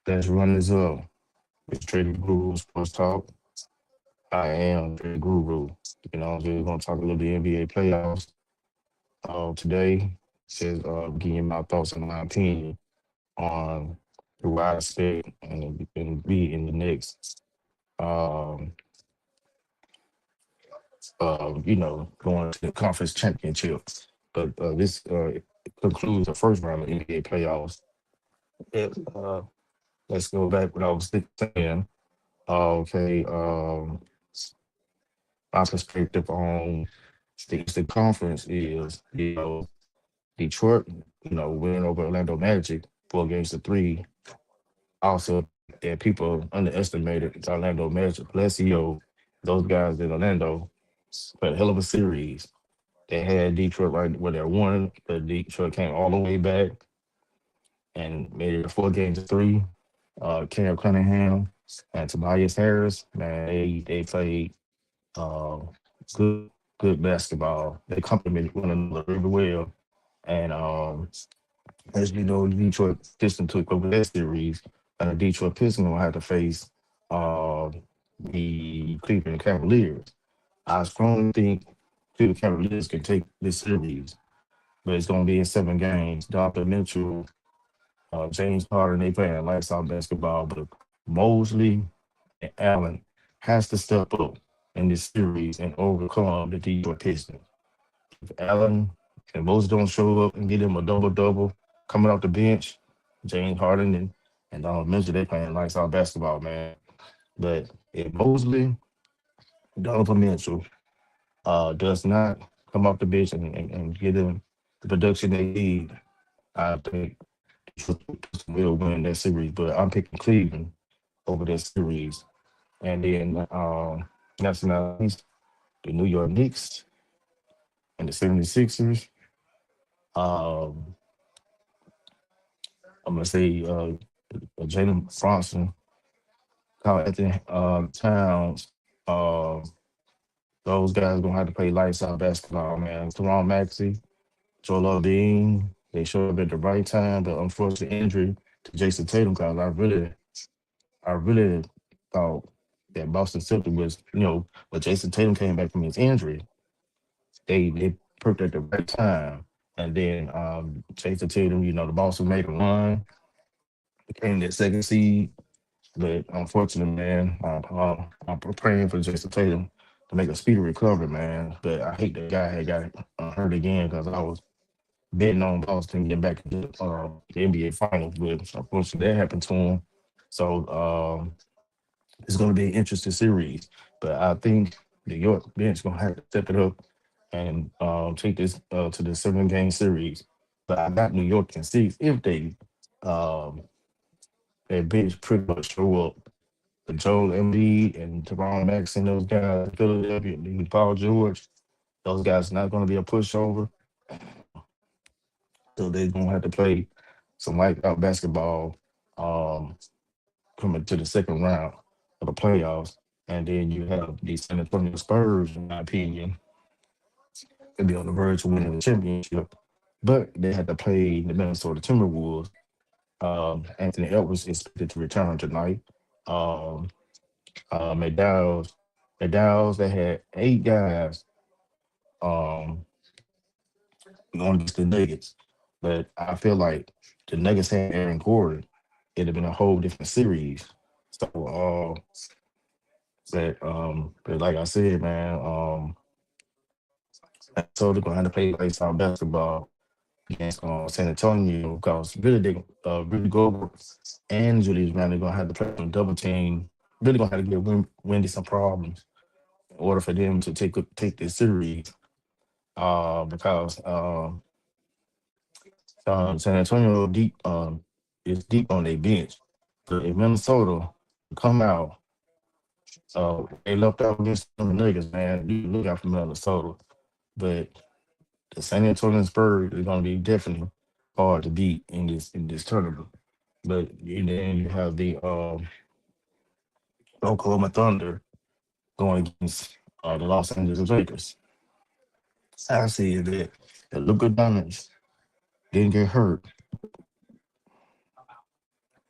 Let's run this up. It's Trading Guru Sports Talk. I am Trading Guru. We're gonna talk a little bit NBA playoffs. Today says giving you my thoughts and my opinion on who I expect and be in the next um going to the conference championship. But this concludes the first round of NBA playoffs. Yeah, let's go back what I was saying. Okay, my perspective on the Eastern Conference is, Detroit, winning over Orlando Magic 4 games to 3. Also, think that people underestimated the Orlando Magic. Plesio, those guys in Orlando played a hell of a series. They had Detroit right where they won, but Detroit came all the way back and made it a 4 games to 3. Cam Cunningham and Tobias Harris, man, they played uh, good good basketball. They complemented one another really well. And as you know, Detroit Pistons took over that series, and the Detroit Pistons will have to face uh, the Cleveland Cavaliers. I strongly think Cleveland Cavaliers can take this series, but it's going to be in 7 games. Dr. Mitchell, James Harden, they playing lights out basketball, but Mosley and Allen has to step up in this series and overcome the Detroit Pistons. If Allen and Mosley don't show up and get him a double double coming off the bench, James Harden and Donald Mitchell, they playing lights out basketball, man. But if Mosley, Donovan Mitchell does not come off the bench and get them the production they need, I think Detroit will win that series. But I'm picking Cleveland over that series. And then last but not least, the New York Knicks and the 76ers. Um, I'm gonna say Jalen Bronson, Carl Anthony Towns. Uh, those guys gonna have to play lights out basketball, man. Teron Maxey, Joel Dean, they showed up at the right time. The unfortunate injury to Jason Tatum, cause I really thought that Boston Celtics was, but Jason Tatum came back from his injury. They perked at the right time. And then Jason Tatum, the Boston made a run, became that second seed. But unfortunately, man, I'm praying for Jason Tatum to make a speedy recovery, man. But I hate that guy had got hurt again because I was betting on Boston getting back to the NBA Finals. But unfortunately, that happened to him. So it's going to be an interesting series. But I think the York bench going to have to step it up and take this to the 7 game series. But I got New York in 6 if they um, their bench pretty much show up. The Joel Embiid and Teron Max and those guys, Philadelphia, and Paul George, those guys not going to be a pushover. So they're going to have to play some light out basketball um, coming to the second round of the playoffs. And then you have the San Antonio Spurs, in my opinion, to be on the verge of winning the championship. But they had to play the Minnesota Timberwolves. Anthony Edwards is expected to return tonight. Um, McDowell's, they had 8 guys um, going against the Nuggets. But I feel like the Nuggets had Aaron Gordon, it'd have been a whole different series. So, but like I said, man, so they're gonna have to play lights out basketball against San Antonio because really they really go and Julius Randle gonna have to play some double team. Really gonna have to give Wendy some problems in order for them to take this series. Because San Antonio deep is deep on their bench. But in Minnesota, come out, they left out against some niggas, man. You look out for Minnesota. But the San Antonio Spurs is gonna be definitely hard to beat in this tournament. But then you have the Oklahoma Thunder going against the Los Angeles Lakers. I see that Luka Doncic didn't get hurt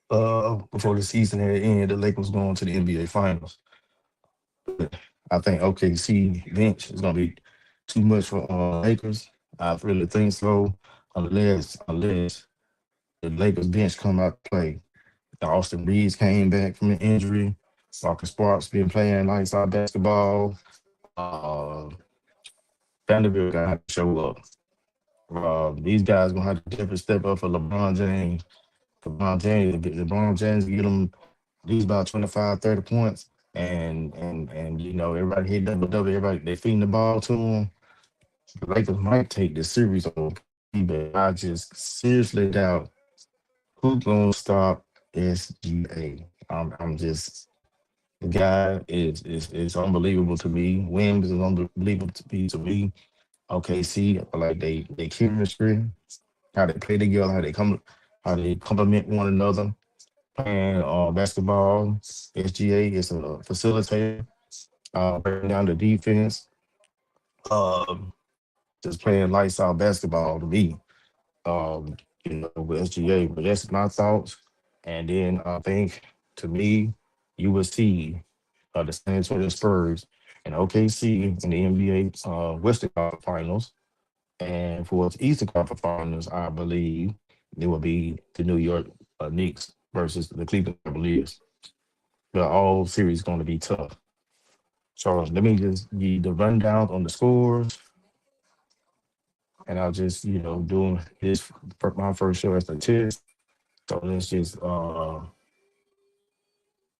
before the season had ended, the Lakers going to the NBA Finals. But I think OKC bench is gonna be too much for Lakers. I really think so, unless the Lakers bench come out to play. The Austin Reeves came back from an injury. Marcus Sparks been playing lights out basketball. Uh, Vanderbilt gonna have to show up. These guys gonna have to definitely step up for LeBron James. LeBron James get them at least about 25, 30 points. And everybody hit double, everybody they feeding the ball to him. The Lakers might take this series over, but I just seriously doubt who's gonna stop SGA. I'm just the guy is unbelievable to me. Williams is unbelievable to me. OKC, I like they chemistry, how they play together, how they complement one another. Playing basketball, SGA is a facilitator, breaking down the defense, um, just playing lights out basketball to me. With SGA, but that's my thoughts. And then I think to me, you will see the San Antonio Spurs and OKC in the NBA Western Conference Finals. And for the Eastern Conference Finals, I believe it will be the New York Knicks versus the Cleveland Cavaliers. The all series going to be tough. So let me just give you the rundown on the scores, and I'll just doing this for my first show as a test. So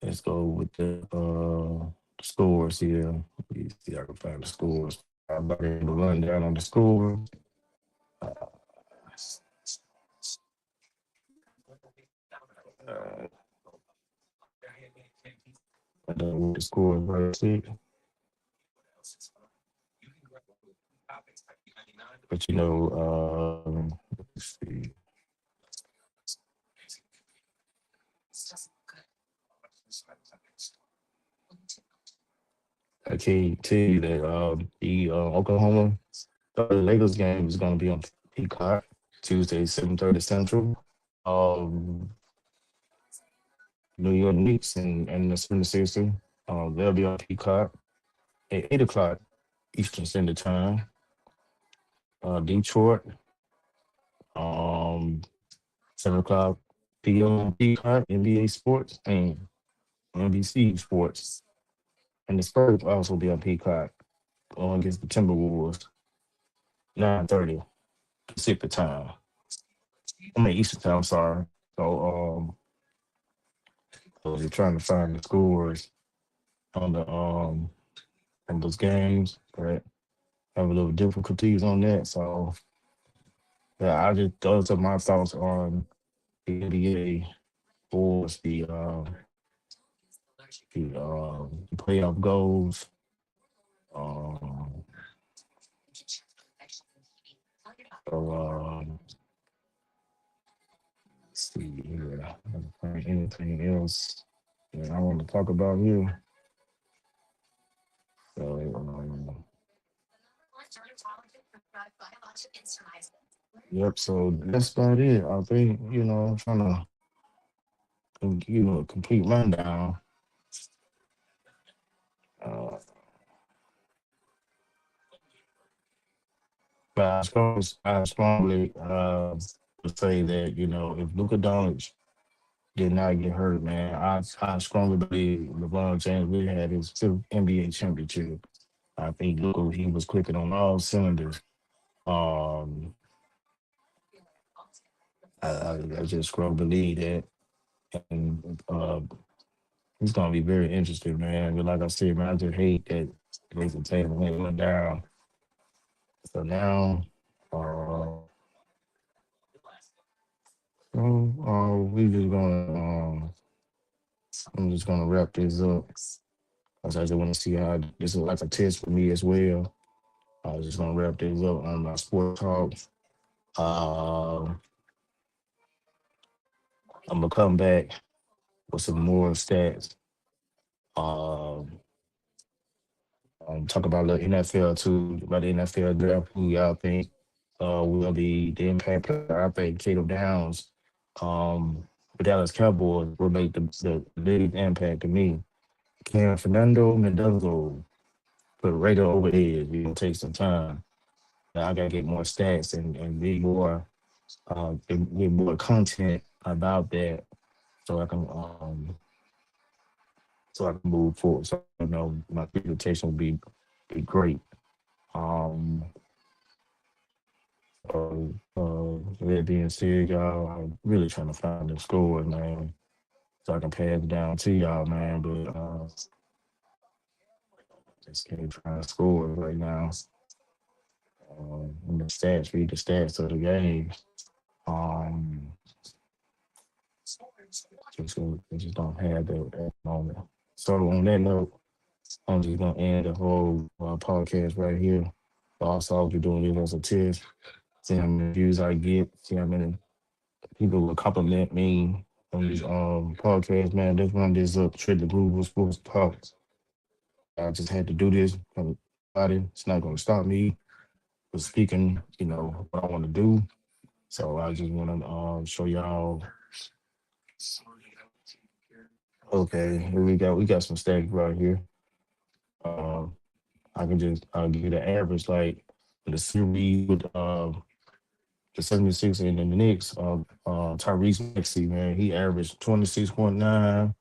let's go with the scores here. Let me see if I can find the scores. I'm about to run down on the score. Uh, I don't know what the score is right quick, but let's see. I can tell you that the Oklahoma Lakers game is going to be on Peacock Tuesday, 7:30 Central. Um, New York Knicks and the 76ers, they'll be on Peacock at 8 o'clock Eastern Standard Time. Detroit, um, 7 o'clock p.m. Peacock, NBA Sports, and NBC Sports. And the Spurs will also be on Peacock against the Timberwolves, 9:30 Pacific time. I mean Eastern time, sorry. So you're trying to find the scores on the on those games, but have a little difficulties on that. So yeah, I just those are my thoughts on the NBA for the playoff goals. Um, let's see here. Anything else that I want to talk about here? So yep. So that's about it. I think I'm trying to complete rundown. Uh, but I strongly would say that if Luka Doncic did not get hurt, man, I strongly believe LeBron James really had his fifth NBA championship. I think Luka he was clicking on all cylinders. Um, I just strongly believe that, and it's gonna be very interesting, man. But like I said, man, I just hate that Jason Tatum went down. So now, uh, we just gonna I'm just gonna wrap this up. 'Cause I just want to see how this is like a test for me as well. I was just gonna wrap this up on my sport talk. Uh, I'm gonna come back with some more stats. Um, talk about the NFL too, about the NFL draft. Who y'all think will be the impact player? I think Caleb Downs. the Dallas Cowboys will make the biggest impact to me. Can Fernando Mendoza put Raider over the edge? It will take some time. Now I gotta get more stats and be more get more content about that so I can move forward. So my presentation will be great. Um with that being said, y'all, I'm really trying to find the score, man, so I can pass it down to y'all, man. But just can't find the score right now. And the stats, read the stats of the game. Um, they just don't have that at the moment. So on that note, I'm just gonna end the whole podcast right here. Also, I'll be doing it as a test, see how many views I get, see how many people will compliment me on these podcast. Man, let's run this up. Trade the Google Sports Talk. I just had to do this. It's not gonna stop me from speaking. What I want to do. So I just want to show y'all. Okay, here we got some stats right here. Um, I'll give you the average like for the series with the 76 and the Knicks. Tyrese Maxey, man, he averaged 26.9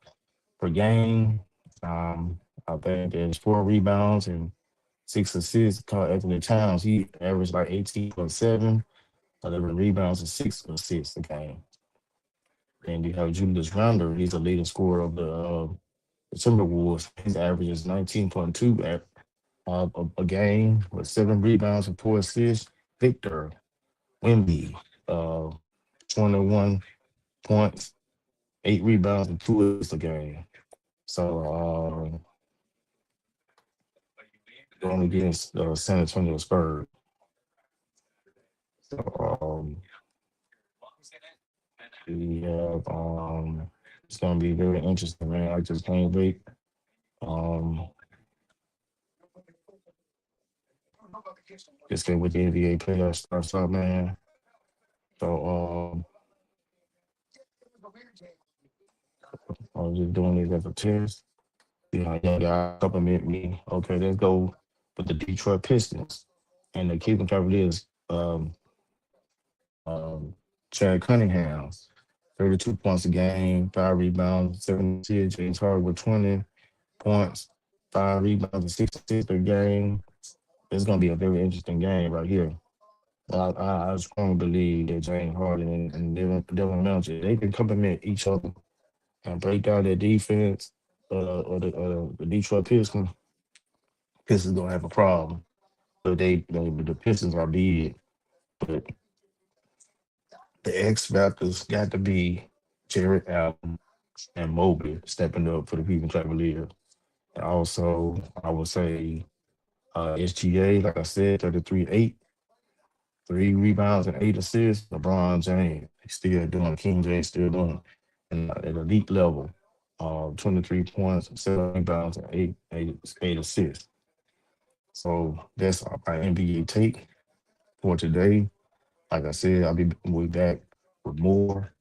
per game. Um, I think there's 4 rebounds and 6 assists. Carl Anthony Towns, he averaged like 18.7, 11 rebounds and 6 assists a game. And you have Julius Randle, he's the leading scorer of the Timberwolves. His average is 19.2 a game with 7 rebounds and 4 assists. Victor Wemby, uh, 21 points, 8 rebounds and 2 assists a game. So going against San Antonio Spurs. So we have it's gonna be very interesting, man. I just can't wait. Um, just get with the NBA playoffs starts up, man. So I was just doing this as a test. Young guy compliment me. Okay, let's go with the Detroit Pistons and the Cleveland Cavaliers. Um, Chad Cunningham, 32 points a game, 5 rebounds, 7 assists. James Harden with 20 points, 5 rebounds, and 6 assists per game. It's gonna be a very interesting game right here. I strongly believe that James Harden and Devin Manager, they can complement each other and break down their defense. Or the Detroit Pistons gonna have a problem. But the Pistons are big, but the X Factors got to be Jared Allen and Mobley stepping up for the Cleveland Cavaliers. And also, I would say SGA, like I said, 33-8, 3 rebounds and 8 assists. LeBron James, he's still doing, King James still doing and at elite level. 23 points, 7 rebounds, and eight assists. So that's my NBA take for today. Like I said, we'll be back with more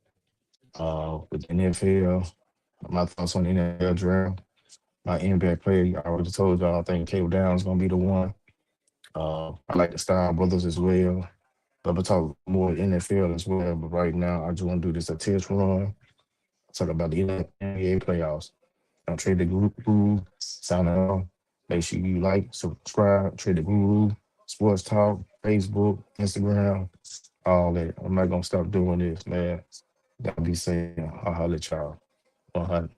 with NFL. My thoughts on the NFL draft. My impact player, I already told y'all, I think Cable Down's gonna be the one. I like the Style Brothers as well. But we'll talk more NFL as well. But right now, I just want to do this a test run. Talk about the NBA playoffs. Don't trade the guru, sign off. Make sure you like, subscribe, trade the guru, sports talk, Facebook, Instagram, all that. I'm not gonna stop doing this, man. Gotta be saying, I'll holler at y'all. 100.